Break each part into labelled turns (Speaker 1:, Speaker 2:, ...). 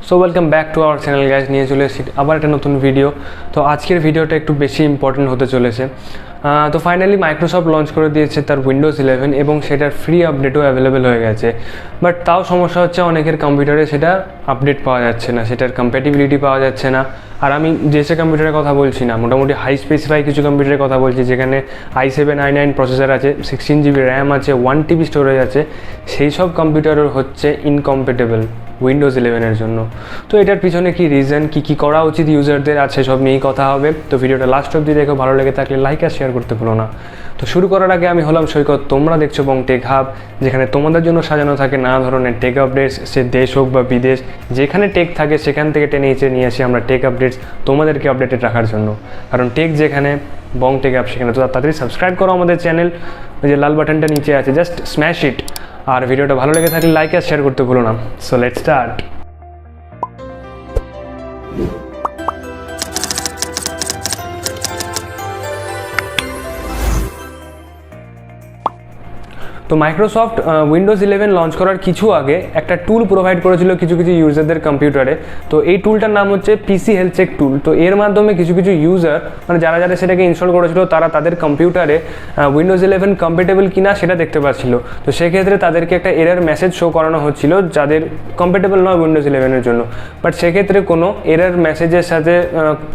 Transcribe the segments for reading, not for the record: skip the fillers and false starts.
Speaker 1: So welcome back to our channel guys, নিয়ে চলে এসেছি আবার একটা নতুন ভিডিও। তো আজকের ভিডিওটা একটু বেশি ইম্পর্টেন্ট হতে চলেছে। তো ফাইনালি মাইক্রোসফট লঞ্চ করে দিয়েছে তার উইন্ডোজ 11 এবং সেটার ফ্রি আপডেটও অ্যাভেলেবেল হয়ে গেছে। বাট তাও সমস্যা হচ্ছে অনেকের কম্পিউটারে সেটা আপডেট পাওয়া যাচ্ছে না, সেটার কম্প্যাটিবিলিটি পাওয়া যাচ্ছে না। আর আমি যে কম্পিউটারের কথা বলছি না, মোটামুটি হাই স্পেসিফাই কিছু কম্পিউটারের কথা বলছি যেখানে i7 i9 প্রসেসর আছে, 16GB র্যাম আছে, 1TB স্টোরেজ আছে, সেই সব কম্পিউটারের হচ্ছে ইনকম্প্যাটেবল উইন্ডোজ 11-এর জন্য। তো এটার পিছনে কি রিজন, কী করা উচিত ইউজারদের আছে, সব নিয়েই কথা হবে। তো ভিডিওটা লাস্ট অবধি দেখো, ভালো লেগে থাকলে লাইক আর শেয়ার করতে ভুলো না। তো শুরু করার আগে আমি হলাম সৈকত, তোমরা দেখছো বং টেক হাব, যেখানে তোমাদের জন্য সাজানো থাকে নানা ধরনের টেক আপডেটস, সে দেশ হোক বা বিদেশ, যেখানে টেক থাকে সেখান থেকে টেনে নিয়ে আসি আমরা টেক আপডেটস তোমাদেরকে আপডেটেড রাখার জন্য। কারণ টেক যেখানে, বং টেক হাব সেখানে। তো তাড়াতাড়ি সাবস্ক্রাইব করো আমাদের চ্যানেল, ওই যে লাল বাটনটা নিচে আছে, জাস্ট স্ম্যাশ ইট। আর ভিডিওটা ভালো লেগে থাকলে লাইক আর শেয়ার করতে ভুলো না। So let's start. তো মাইক্রোসফট উইন্ডোজ 11 লঞ্চ করার কিছু আগে একটা টুল প্রোভাইড করেছিল কিছু ইউজারদের কম্পিউটারে। তো এই টুলটার নাম হচ্ছে পিসি হেলথ চেক টুল। তো এর মাধ্যমে কিছু ইউজার, মানে যারা সেটাকে ইনস্টল করেছিল, তারা তাদের কম্পিউটারে উইন্ডোজ 11 কম্প্যাটেবল কিনা সেটা দেখতে পাচ্ছিল। তো সেক্ষেত্রে তাদেরকে একটা এরর মেসেজ শো করানো হচ্ছিল যাদের কম্প্যাটেবল নয় উইন্ডোজ 11-এর জন্য। বাট সেক্ষেত্রে কোনো এরর মেসেজের সাথে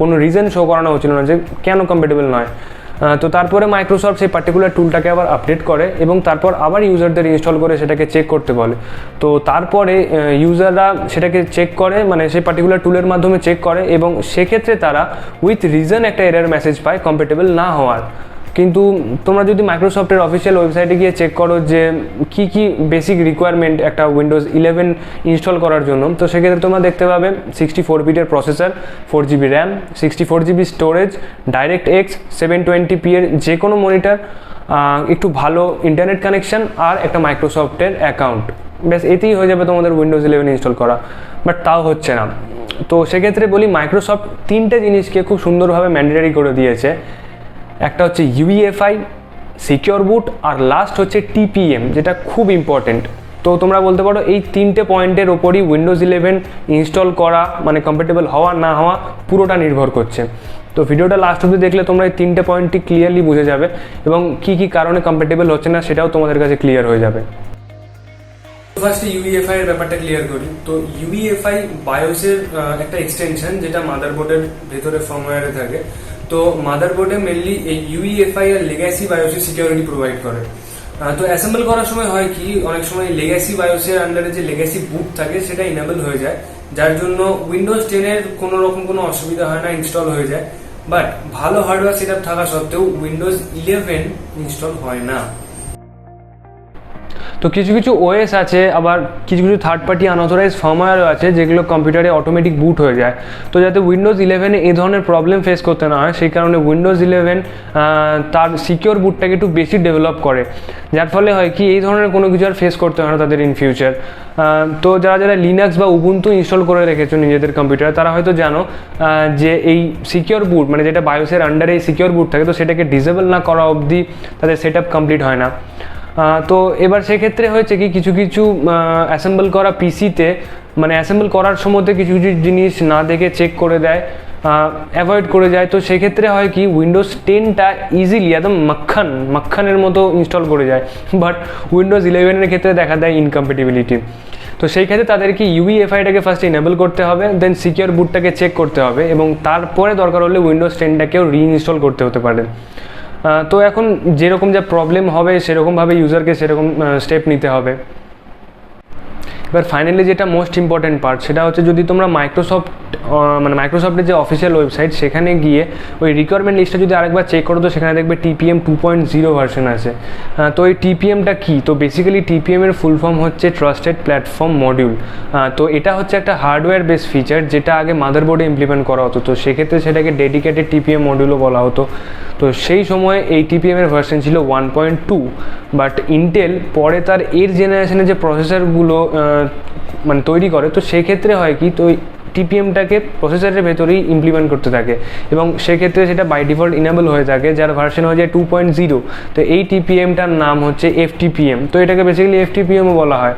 Speaker 1: কোনো রিজন শো করানো হচ্ছিল না যে কেন কম্প্যাটেবল নয়। তো তারপরে মাইক্রোসফট সেই পার্টিকুলার টুলটাকে আবার আপডেট করে এবং তারপর আবার ইউজারদের ইনস্টল করে সেটাকে চেক করতে বলে। তো তারপরে ইউজাররা সেটাকে চেক করে, মানে সেই পার্টিকুলার টুলের মাধ্যমে চেক করে এবং সেক্ষেত্রে তারা উইথ রিজন একটা এরর মেসেজ পায় কম্প্যাটেবল না হওয়ার। কিন্তু তোমরা যদি মাইক্রোসফটের অফিসিয়াল ওয়েবসাইটে গিয়ে চেক করো যে কী বেসিক রিকোয়ারমেন্ট একটা উইন্ডোজ 11 ইনস্টল করার জন্য, তো সেক্ষেত্রে তোমরা দেখতে পাবে 64 বিটের processor, 4GB RAM, 64GB storage, DirectX 720p এর যে কোনো মনিটর, একটু ভালো ইন্টারনেট কানেকশন আর একটা মাইক্রোসফটের অ্যাকাউন্ট। ব্যাস এতেই হয়ে যাবে তোমাদের উইন্ডোজ 11 ইনস্টল করা। বাট তাও হচ্ছে না। তো সেক্ষেত্রে বলি, মাইক্রোসফট তিনটে জিনিসকে খুব সুন্দরভাবে ম্যান্ডেটরি করে দিয়েছে। একটা হচ্ছে UEFI, সিকিওর বুট, আর লাস্ট হচ্ছে TPM, যেটা খুব ইম্পর্টেন্ট। তো তোমরা বলতে পারো এই তিনটে পয়েন্টের ওপরই উইন্ডোজ 11 ইনস্টল করা, মানে কম্প্যাটেবল হওয়া না হওয়া পুরোটা নির্ভর করছে। তো ভিডিওটা লাস্ট অবধি দেখলে তোমরা এই তিনটে পয়েন্টটি ক্লিয়ারলি বুঝে যাবে এবং কী কারণে কম্প্যাটেবল হচ্ছে না সেটাও তোমাদের কাছে ক্লিয়ার হয়ে যাবে। ফার্স্টে UEFI এর ব্যাপারটা ক্লিয়ার করি। তো UEFI বায়োসের একটা এক্সটেনশন, যেটা মাদারবোর্ডের ভেতরে ফার্মওয়্যারে থাকে। তো মাদারবোর্ডে মেনলি এই UEFI আর লেগাসি বায়োসের সিকিউরিটি প্রোভাইড করে। তো অ্যাসেম্বল করার সময় হয় কি, অনেক সময় লেগাসি বায়োসের আন্ডারে যে লেগাসি বুট থাকে সেটা ইনেবল হয়ে যায়, যার জন্য উইন্ডোজ 10-এর কোনো রকম কোনো অসুবিধা হয় না, ইনস্টল হয়ে যায়। বাট ভালো হার্ডওয়্যার সেটআপ থাকা সত্ত্বেও উইন্ডোজ 11 ইনস্টল হয় না। তো কিছু OS আছে, আবার কিছু থার্ড পার্টি আনঅথরাইজ ফার্মওয়্যারও আছে যেগুলো কম্পিউটারে অটোমেটিক বুট হয়ে যায়। তো যাতে উইন্ডোজ 11-এ এই ধরনের প্রবলেম ফেস করতে না হয়, সেই কারণে উইন্ডোজ 11 তার সিকিওর বুটটাকে একটু বেশি ডেভেলপ করে, যার ফলে হয় কি এই ধরনের কোনো কিছু আর ফেস করতে হয় না তাদের ইন ফিউচার। তো যারা লিনাক্স বা উবুন্টু ইনস্টল করে রেখেছো নিজেদের কম্পিউটারে, তারা হয়তো জানো যে এই সিকিওর বুট, মানে যেটা বায়োসের আন্ডারে এই সিকিওর বুট থাকে, তো সেটাকে ডিসেবল না করা অবধি তাদের সেটআপ কমপ্লিট হয় না। তো এবার সেক্ষেত্রে হয়েছে কি, কিছু অ্যাসেম্বল করা পিসিতে, মানে অ্যাসেম্বল করার সময় কিছু জিনিস না দেখে চেক করে দেয়, অ্যাভয়েড করে যায়। তো সেক্ষেত্রে হয় কি, উইন্ডোজ 10টা ইজিলি একদম মাখনের মতো ইনস্টল করে যায়। বাট উইন্ডোজ 11-এর ক্ষেত্রে দেখা দেয় ইনকম্প্যাটিবিলিটি। তো সেই ক্ষেত্রে তাদেরকে UEFI-টাকে ফার্স্ট ইনেবল করতে হবে, দেন সিকিওর বুটটাকে চেক করতে হবে এবং তারপরে দরকার হলে উইন্ডোজ 10টাকেও রিইনস্টল করতে হতে পারে। তো এখন যেরকম যা প্রবলেম হবে সেরকমভাবে ইউজারকে সেরকম স্টেপ নিতে হবে। এবার ফাইনালি যেটা মোস্ট ইম্পর্ট্যান্ট পার্ট, সেটা হচ্ছে যদি তোমরা মাইক্রোসফটের যে অফিসিয়াল ওয়েবসাইট, সেখানে গিয়ে ওই রিকোয়ারমেন্ট লিস্টটা যদি আরেকবার চেক করো, তো সেখানে দেখবে TPM 2.0 ভার্সন আছে। তো এই TPMটা কি? তো বেসিক্যালি TPM-এর ফুল ফর্ম হচ্ছে ট্রাস্টেড প্ল্যাটফর্ম মডিউল। তো এটা হচ্ছে একটা হার্ডওয়্যার বেস ফিচার, যেটা আগে মাদারবোর্ডে ইমপ্লিমেন্ট করা হতো। তো সেক্ষেত্রে সেটাকে ডেডিকেটেড TPM মডিউলও বলা হতো। তো সেই সময় এই TPM-এর ভার্সন ছিল 1.2। বাট ইন্টেল পরে তার জেনারেশনে যে প্রসেসরগুলো মানে তৈরি করে, তো সেক্ষেত্রে হয় কি, তো টিপিএমটাকে প্রসেসরের ভেতরেই ইমপ্লিমেন্ট করতে থাকে এবং সেক্ষেত্রে সেটা বাই ডিফল্ট ইনেবল হয়ে থাকে, যার ভার্সন হয়ে যায় 2.0। তো এই টিপিএমটার নাম হচ্ছে এফটিপিএম। তো এটাকে বেসিক্যালি এফটিপিএমও বলা হয়।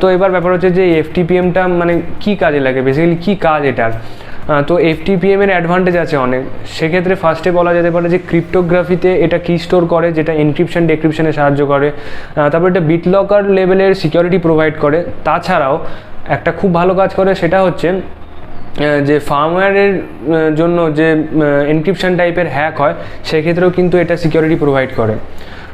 Speaker 1: তো এবার ব্যাপার হচ্ছে যে এফটিপিএমটা মানে কী কাজে লাগে, বেসিক্যালি কী কাজ এটার। তো এফটিপিএমের অ্যাডভান্টেজ আছে অনেক। সেক্ষেত্রে ফার্স্টে বলা যেতে পারে যে ক্রিপ্টোগ্রাফিতে এটা কি স্টোর করে, যেটা এনক্রিপশন ডেক্রিপশনে সাহায্য করে। তারপর এটা বিট লকার লেভেলের সিকিউরিটি প্রোভাইড করে। তাছাড়াও একটা খুব ভালো কাজ করে, সেটা হচ্ছে যে ফার্মওয়্যারের জন্য যে এনক্রিপশন টাইপের হ্যাক হয় সেক্ষেত্রেও কিন্তু এটা সিকিউরিটি প্রোভাইড করে।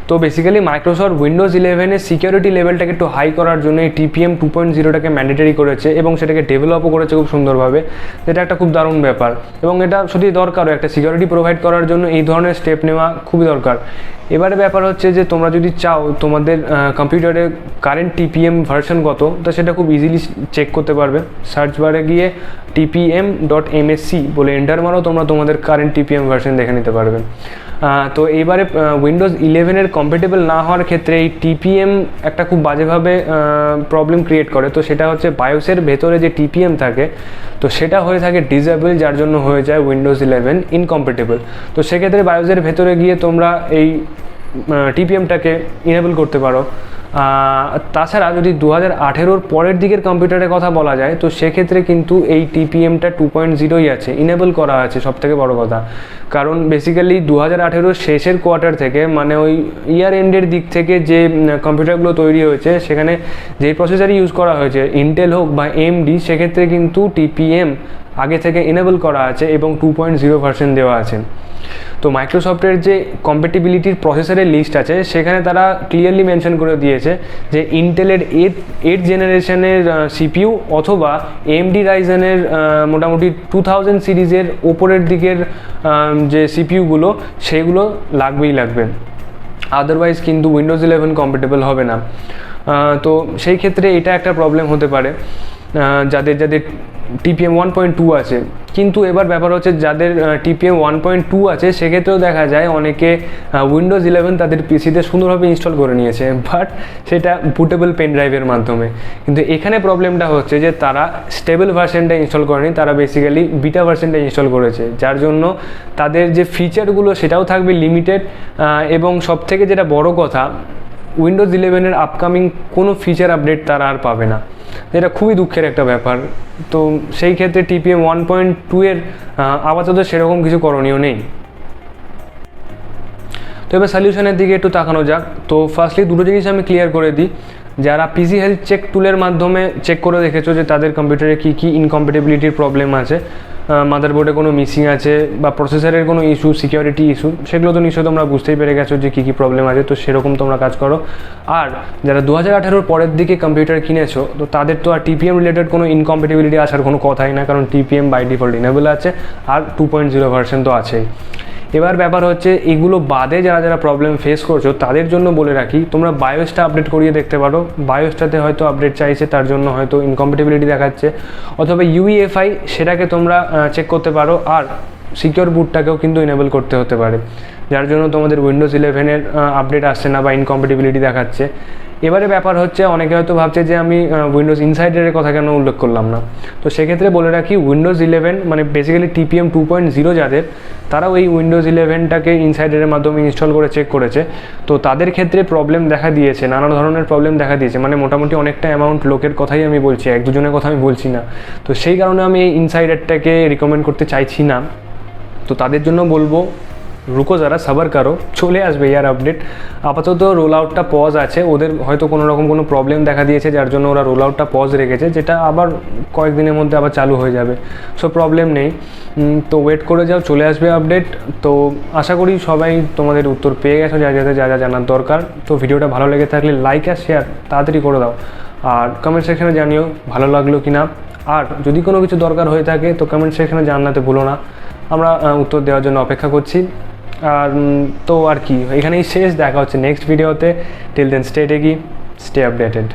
Speaker 1: তো বেসিক্যালি মাইক্রোসফট উইন্ডোজ 11-এর সিকিউরিটি লেভেলটাকে একটু হাই করার জন্য এই টিপিএম 2.0টাকে ম্যান্ডেটরি করেছে এবং সেটাকে ডেভেলপও করেছে খুব সুন্দরভাবে, যেটা একটা খুব দারুণ ব্যাপার এবং এটা সত্যি দরকারও। একটা সিকিউরিটি প্রোভাইড করার জন্য এই ধরনের স্টেপ নেওয়া খুবই দরকার। এবারে ব্যাপার হচ্ছে যে তোমরা যদি চাও তোমাদের কম্পিউটারে কারেন্ট টিপিএম ভার্সন কত, তো সেটা খুব ইজিলি চেক করতে পারবে। সার্চ বারে গিয়ে tpm.msc বলে এন্টার মারো, তোমরা তোমাদের কারেন্ট টিপিএম ভার্সন দেখে নিতে পারবে। তো এইবারে উইন্ডোজ 11-এর কম্প্যাটেবল না হওয়ার ক্ষেত্রে এই টিপিএম একটা খুব বাজেভাবে প্রবলেম ক্রিয়েট করে। তো সেটা হচ্ছে বায়োসের ভেতরে যে টিপিএম থাকে তো সেটা হয়ে থাকে ডিসেবল, যার জন্য হয়ে যায় উইন্ডোজ 11 ইনকম্প্যাটেবল। তো সেক্ষেত্রে বায়োসের ভেতরে গিয়ে তোমরা এই টিপিএমটাকে ইনেবল করতে পারো। তাছাড়া যদি 2018-র পরের দিকের কম্পিউটারের কথা বলা যায় তো সেক্ষেত্রে কিন্তু এই টিপিএমটা 2.0ই আছে, ইনেবল করা আছে সবথেকে বড় কথা। কারণ বেসিক্যালি 2018-র শেষের কোয়ার্টার থেকে, মানে ওই ইয়ার এন্ডের দিক থেকে যে কম্পিউটারগুলো তৈরি হয়েছে সেখানে যেই প্রসেসরই ইউজ করা হয়েছে, ইন্টেল হোক বা AMD, সেক্ষেত্রে কিন্তু টিপিএম আগে থেকে ইনেবল করা আছে এবং 2.0 ভার্সন দেওয়া আছে। তো মাইক্রোসফটের যে কম্প্যাটিবিলিটির প্রসেসরের লিস্ট আছে সেখানে তারা ক্লিয়ারলি মেনশন করে দিয়েছে যে ইন্টেলের 8th জেনারেশনের সিপিইউ অথবা AMD রাইজেনের মোটামুটি 2000 সিরিজের ওপরের দিকের যে সিপিইউগুলো সেগুলো লাগবেই লাগবে, আদারওয়াইজ কিন্তু উইন্ডোজ 11 কম্প্যাটেবল হবে না। তো সেই ক্ষেত্রে এটা একটা প্রবলেম হতে পারে যাদের TPM 1.2 আছে। কিন্তু এবার ব্যাপার হচ্ছে যাদের TPM 1.2 আছে সেক্ষেত্রেও দেখা যায় অনেকে উইন্ডোজ 11 তাদের পিসিতে সুন্দরভাবে ইনস্টল করে নিয়েছে, বাট সেটা বুটেবল পেন ড্রাইভের মাধ্যমে। কিন্তু এখানে প্রবলেমটা হচ্ছে যে তারা স্টেবল ভার্সনটা ইনস্টল করেনি, তারা বেসিক্যালি বিটা ভার্সনটা ইনস্টল করেছে, যার জন্য তাদের যে ফিচারগুলো সেটাও থাকবে লিমিটেড। এবং সবথেকে যেটা বড় কথা, উইন্ডোজ 11-এর আপকামিং কোনো ফিচার আপডেট তারা আর পাবে না, এটা খুবই দুঃখের একটা ব্যাপার। তো সেই ক্ষেত্রে TPM 1.2-এর আপাতত সেরকম কিছু করণীয় নেই। তো এবার সলিউশনের দিকে একটু তাকানো যাক। তো ফার্স্টলি দুটো জিনিস আমি ক্লিয়ার করে দিই। যারা পিসি হেলথ চেক টুলের মাধ্যমে চেক করে দেখেছো যে তাদের কম্পিউটারে কী কী ইনকম্প্যাটিবিলিটির প্রবলেম আছে, মাদারবোর্ডে কোনো মিসিং আছে বা প্রসেসরের কোনো ইস্যু, সিকিউরিটি ইস্যু, সেগুলো তো নিশ্চয়ই তোমরা বুঝতেই পেরে গেছো যে কী কী প্রবলেম আছে। তো সেরকম তোমরা কাজ করো। আর যারা 2018-র পরের দিকে কম্পিউটার কিনেছো তো তাদের তো আর TPM রিলেটেড কোনো ইনকম্প্যাটিবিলিটি আসার কোনো কথাই না, কারণ TPM বাই ডিফল্ট ইনেবল আছে আর 2.0 ভার্সন তো আছেই। এবার ব্যাপার হচ্ছে এগুলো বাদে যারা প্রবলেম ফেস করছো তাদের জন্য বলে রাখি, তোমরা বায়োসটা আপডেট করিয়ে দেখতে পারো। বায়োসটাতে হয়তো আপডেট চাইছে, তার জন্য হয়তো ইনকম্প্যাটিবিলিটি দেখাচ্ছে, অথবা UEFI সেটাকে তোমরা চেক করতে পারো। আর সিকিউর বুটটাকেও কিন্তু ইনেবল করতে হতে পারে, যার জন্য তোমাদের উইন্ডোজ 11-এর আপডেট আসছে না বা ইনকম্প্যাটিবিলিটি দেখাচ্ছে। এবারে ব্যাপার হচ্ছে অনেকে হয়তো ভাবছে যে আমি উইন্ডোজ ইনসাইডারের কথা কেন উল্লেখ করলাম না। তো সেক্ষেত্রে বলে রাখি, উইন্ডোজ 11 মানে বেসিক্যালি TPM 2.0 যাদের, তারাও এই উইন্ডোজ 11টাকে ইনসাইডারের মাধ্যমে ইনস্টল করে চেক করেছে। তো তাদের ক্ষেত্রে প্রবলেম দেখা দিয়েছে, নানা ধরনের প্রবলেম দেখা দিয়েছে, মানে মোটামুটি অনেকটা অ্যামাউন্ট লোকের কথাই আমি বলছি, এক দুজনের কথা আমি বলছি না। তো সেই কারণে আমি এই ইনসাইডারটাকে রিকমেন্ড করতে চাইছি না। তো তাদের জন্য বলবো রুকো যারা, সাবার করো, চলে আসবে ইয়ার আপডেট। আপাতত রোল আউটটা পজ আছে, ওদের হয়তো কোনো রকম কোনো প্রবলেম দেখা দিয়েছে যার জন্য ওরা রোল আউটটা পজ রেখেছে, যেটা আবার কয়েকদিনের মধ্যে আবার চালু হয়ে যাবে। সো প্রবলেম নেই, তো ওয়েট করে যাও, চলে আসবে আপডেট। তো আশা করি সবাই তোমাদের উত্তর পেয়ে গেছো যা জানার দরকার। তো ভিডিওটা ভালো লেগে থাকলে লাইক আর শেয়ার তাড়াতাড়ি করে দাও, আর কমেন্ট সেকশনে জানিও ভালো লাগলো কি না। আর যদি কোনো কিছু দরকার হয়ে থাকে তো কমেন্ট সেকশনে জানাতে ভুলো না, আমরা উত্তর দেওয়ার জন্য অপেক্ষা করছি। আর তো আর কি, এখানেই শেষ, দেখা হচ্ছে নেক্সট ভিডিওতে। Till then stay টেকি, stay updated.